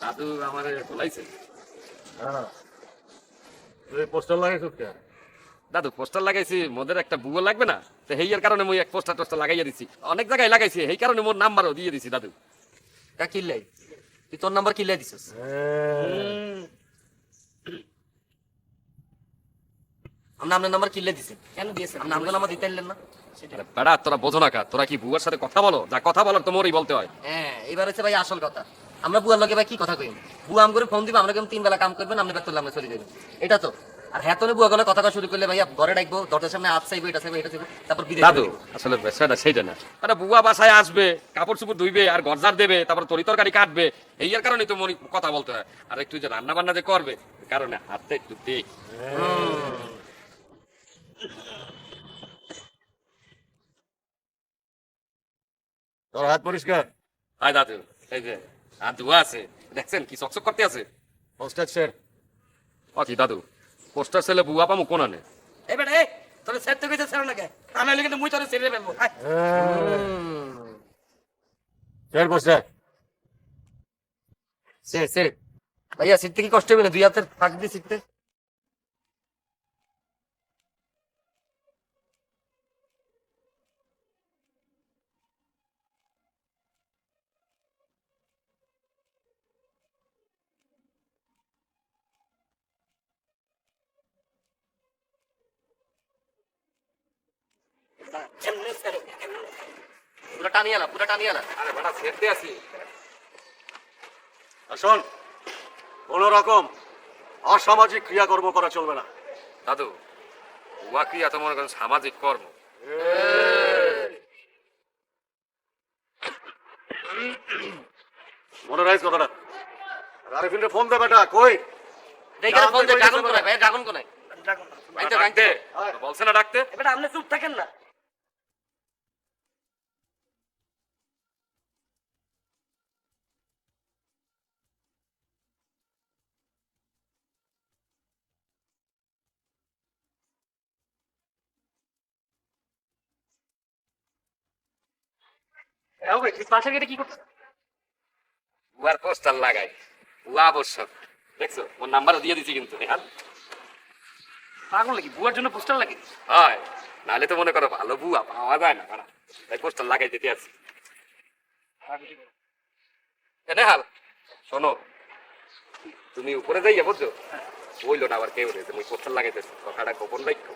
দাদু আমার তোলাইছে। হ্যাঁ, তুই পোস্টার লাগাইছিস কে? দাদু পোস্টার লাগাইছি, মোদের একটা বুয়ো লাগবে না, তো হেইয়ার কারণে মুই এক পোস্টার টোস্টার লাগাইয়া দিছি। অনেক জায়গায় লাগাইছি, এই কারণে মোর নাম্বারও দিয়ে দিছি দাদু। কা কিল্লাই তুই তোর নাম্বার কিল্লাই দিছিস? আমরা আপনার নাম্বার কিল্লাই দিছি। কেন দিয়েছেন? আপনি আমাকে নাম্বার দিতে পারলেন না? আরে বেড়া, তোরা বোঝো না কা, তোরা কি বুয়ার সাথে কথা বলো? যা কথা বলার তো মোরই বলতে হয়। হ্যাঁ, এবার হচ্ছে ভাই আসল কথা। আমরা বুয়ার লগে ভাই কি কথা কইম? বুয়া আম করে ফোন দিবা, আমরা কেমন 3 বেলা কাম করবেন, আপনি বেতন আমরা চলে যাবেন। এটা তো। আর হ্যাঁ তোনে বুয়া গলে কথা কওয়া শুরু করলে ভাইয়া ঘরে ডাকবো, দরজার সামনে হাত চাইবো, এটা চাইবো, এটা চাইবো, তারপর বিদায় দাদু করে দিবো। আসলে বিষয়টা সেইটা না। আরে বুয়া বাসায় আসবে, কাপড় চোপড় ধুইবে আর গরজার দেবে, তারপর তরি তরকারি কাটবে, এই এর কারণেই তো মনে কথা বলতে হয়। আর একটু যে রান্না বান্না যে করবে, এই কারণে হাতটা একটু দেখ। তোর হাত পরিষ্কার? আয় দাদু, এই যে হাত ধোয়া আছে, দেখছেন কি চকচক করতে আছে। পোস্টার ছেড়। ও কি দাদু, পোস্টার ছেলে বুয়া পামু কোনানে? এই বেটা এই তোর সেট থেকে ছেড়ে না কে? আমি হইলে কিন্তু মুই তোরে ছেড়ে ফেলবো। আয়। ছেড় পোস্টার। সে সে ভাইয়া শিখতে কি কষ্ট হবে না? 2 হাতের ফাঁক দিয়ে শিখতে। এমনি ছেড়ে। পুরো টানিয়ে না, পুরো টানিয়ে না। আরে বেটা ছেড়তে আছি। আর শোন, কোন রকম অসামাজিক ক্রিয়াকর্ম করা চলবে না। দাদু বুয়া কি এত মনে করেন সামাজিক কর্ম? মনে রাখিস কথাটা। আরিফিনরে ফোন দে বেটা, কই? দেখে ফোন দে, ড্রাগন কোনায় ভাইয়া, ড্রাগন কোনায়। ডাকুন না। আইতে ডাকতে আয়। বলছে না ডাকতে। এই বেটা আপনি চুপ থাকেন না। এই ভাই, তুই পাশের গেটে কি করছিস? বুয়ার পোস্টার লাগাই, বুয়া আবশ্যক। দেখছো ওর নাম্বারও দিয়ে দিছি কিন্তু। হ্যাঁ পাগল নাকি? বুয়ার জন্য পোস্টার লাগে? হয়, নাহলে তো মনে করো ভালো বুয়া পাওয়া যায় না বেটা, তাই পোস্টার লাগাই দিতে আছি। এনে হাল শোনো, তুমি উপরে যাইয়া বুঝছো বললো না আবার কেউ রে, তুমি পোস্টার লাগাইতেছো, কথাটা গোপন রাখো।